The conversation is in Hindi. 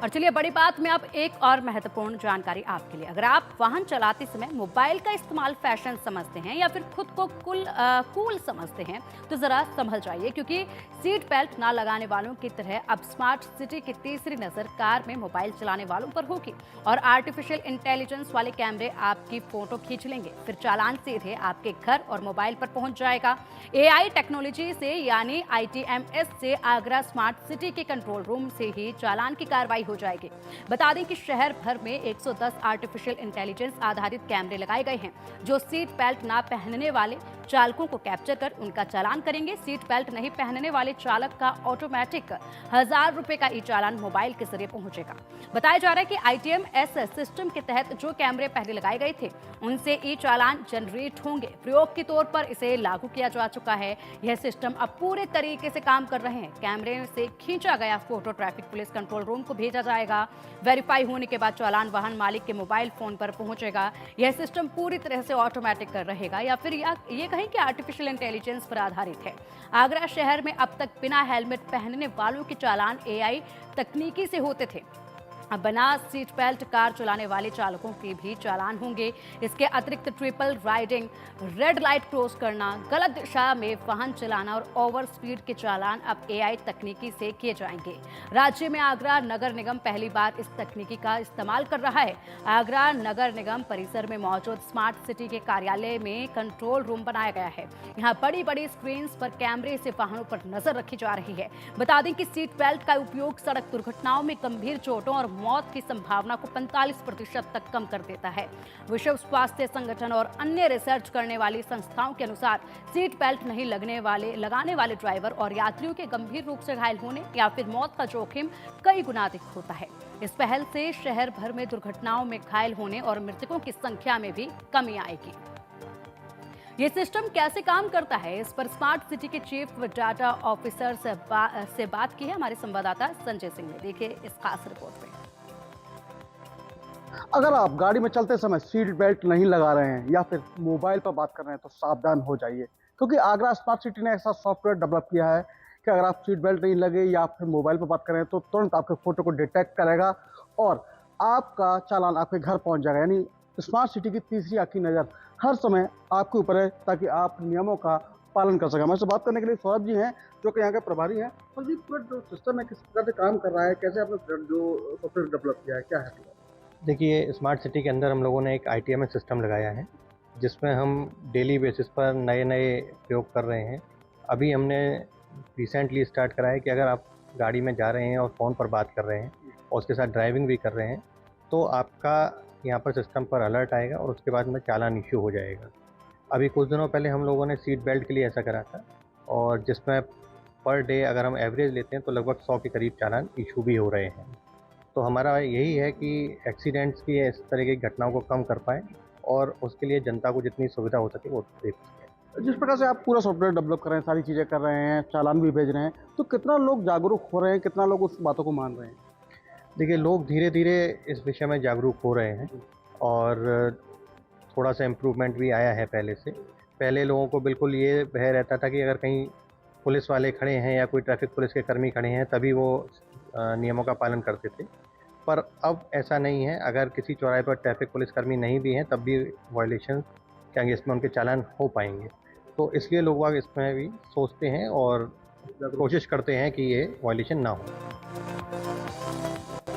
और चलिए बड़ी बात में अब एक और महत्वपूर्ण जानकारी आपके लिए। अगर आप वाहन चलाते समय मोबाइल का इस्तेमाल फैशन समझते हैं या फिर खुद को कूल समझते हैं तो जरा संभल जाइए, क्योंकि सीट बेल्ट ना लगाने वालों की तरह अब स्मार्ट सिटी की तीसरी नजर कार में मोबाइल चलाने वालों पर होगी और आर्टिफिशियल इंटेलिजेंस वाले कैमरे आपकी फोटो खींच लेंगे, फिर चालान सीधे आपके घर और मोबाइल पर पहुंच जाएगा। एआई टेक्नोलॉजी से यानी ITMS से आगरा स्मार्ट सिटी के कंट्रोल रूम से ही चालान की कार्रवाई हो जाएगी। बता दें कि शहर भर में 110 आर्टिफिशियल इंटेलिजेंस आधारित कैमरे लगाए गए हैं जो सीट बेल्ट ना पहनने वाले चालकों को कैप्चर कर उनका चालान करेंगे। सीट बेल्ट नहीं पहनने वाले चालक का ऑटोमेटिक 1000 रुपए का ई चालान मोबाइल के जरिए पहुंचेगा। बताया जा रहा है कि ITMS सिस्टम के तहत जो कैमरे पहले लगाए गए थे उनसे ई चालान जनरेट होंगे। प्रयोग के तौर पर इसे लागू किया जा चुका है। यह सिस्टम अब पूरे तरीके से काम कर रहे हैं। कैमरे से खींचा गया photo traffic police control room को भेजा जाएगा। वेरीफाई होने के बाद चालान वाहन मालिक के मोबाइल फोन पर पहुंचेगा। यह सिस्टम पूरी तरह से ऑटोमेटिक रहेगा या फिर ये कहें कि आर्टिफिशियल इंटेलिजेंस पर आधारित है। आगरा शहर में अब तक बिना हेलमेट पहनने वालों के चालान AI तकनीकी से होते थे। अब बिना सीट बेल्ट कार चलाने वाले चालकों के भी चालान होंगे। इसके अतिरिक्त triple riding, red light cross करना, गलत दिशा में वाहन चलाना और ओवर स्पीड के चालान अब AI तकनीकी से किए जाएंगे। राज्य में आगरा नगर निगम पहली बार इस तकनीकी का इस्तेमाल कर रहा है। आगरा नगर निगम परिसर में मौजूद स्मार्ट सिटी के कार्यालय में कंट्रोल रूम बनाया गया है। यहाँ बड़ी बड़ी स्क्रीन पर कैमरे से वाहनों पर नजर रखी जा रही है। बता दें कि सीट बेल्ट का उपयोग सड़क दुर्घटनाओं में गंभीर चोटों और मौत की संभावना को 45% तक कम कर देता है। विश्व स्वास्थ्य संगठन और अन्य रिसर्च करने वाली संस्थाओं के अनुसार सीट बेल्ट नहीं लगाने वाले ड्राइवर और यात्रियों के गंभीर रूप से घायल होने या फिर मौत का जोखिम कई गुना अधिक होता है। इस पहल से शहर भर में दुर्घटनाओं में घायल होने और मृतकों की संख्या में भी कमी आएगी। ये सिस्टम कैसे काम करता है, इस पर स्मार्ट सिटी के चीफ डाटा ऑफिसर से बात की है हमारे संवाददाता संजय सिंह ने। देखिए इस खास रिपोर्ट में। अगर आप गाड़ी में चलते समय सीट बेल्ट नहीं लगा रहे हैं या फिर मोबाइल पर बात कर रहे हैं तो सावधान हो जाइए, क्योंकि आगरा स्मार्ट सिटी ने ऐसा सॉफ्टवेयर डेवलप किया है कि अगर आप सीट बेल्ट नहीं लगे या फिर मोबाइल पर बात कर रहे हैं तो तुरंत आपके फोटो को डिटेक्ट करेगा और आपका चालान आपके घर पहुंच जाएगा। यानी स्मार्ट सिटी की तीसरी आंखी नज़र हर समय आपके ऊपर है ताकि आप नियमों का पालन कर सकें। हमारे से बात करने के लिए सौरभ जी हैं जो कि यहाँ के प्रभारी हैं। सौरभ जी, पूरा जो सिस्टम है किस प्रकार से काम कर रहा है, कैसे आपने जो सॉफ्टवेयर डेवलप किया है, क्या है? देखिए, स्मार्ट सिटी के अंदर हम लोगों ने एक ITMS सिस्टम लगाया है जिसमें हम डेली बेसिस पर नए प्रयोग कर रहे हैं। अभी हमने रिसेंटली स्टार्ट करा है कि अगर आप गाड़ी में जा रहे हैं और फ़ोन पर बात कर रहे हैं और उसके साथ ड्राइविंग भी कर रहे हैं तो आपका यहाँ पर सिस्टम पर अलर्ट आएगा और उसके बाद में चालान इश्यू हो जाएगा। अभी कुछ दिनों पहले हम लोगों ने सीट बेल्ट के लिए ऐसा करा था और जिसमें पर डे अगर हम एवरेज लेते हैं तो लगभग 100 के करीब चालान इशू भी हो रहे हैं। तो हमारा यही है कि एक्सीडेंट्स की इस तरह की घटनाओं को कम कर पाएँ और उसके लिए जनता को जितनी सुविधा हो सके वो दे सकें। जिस प्रकार से आप पूरा सॉफ्टवेयर डेवलप कर रहे हैं, सारी चीज़ें कर रहे हैं, चालान भी भेज रहे हैं, तो कितना लोग जागरूक हो रहे हैं, कितना लोग उस बातों को मान रहे हैं? देखिए, लोग धीरे धीरे इस विषय में जागरूक हो रहे हैं और थोड़ा सा इम्प्रूवमेंट भी आया है पहले से। पहले लोगों को बिल्कुल ये भय रहता था कि अगर कहीं पुलिस वाले खड़े हैं या कोई ट्रैफिक पुलिस के कर्मी खड़े हैं तभी वो नियमों का पालन करते थे, पर अब ऐसा नहीं है। अगर किसी चौराहे पर ट्रैफिक पुलिस कर्मी नहीं भी हैं तब भी वायलेशन के अगेंस्ट में उनके चालान हो पाएंगे। तो इसलिए लोग वाग इसमें भी सोचते हैं और कोशिश करते हैं कि ये वायलेशन ना हो।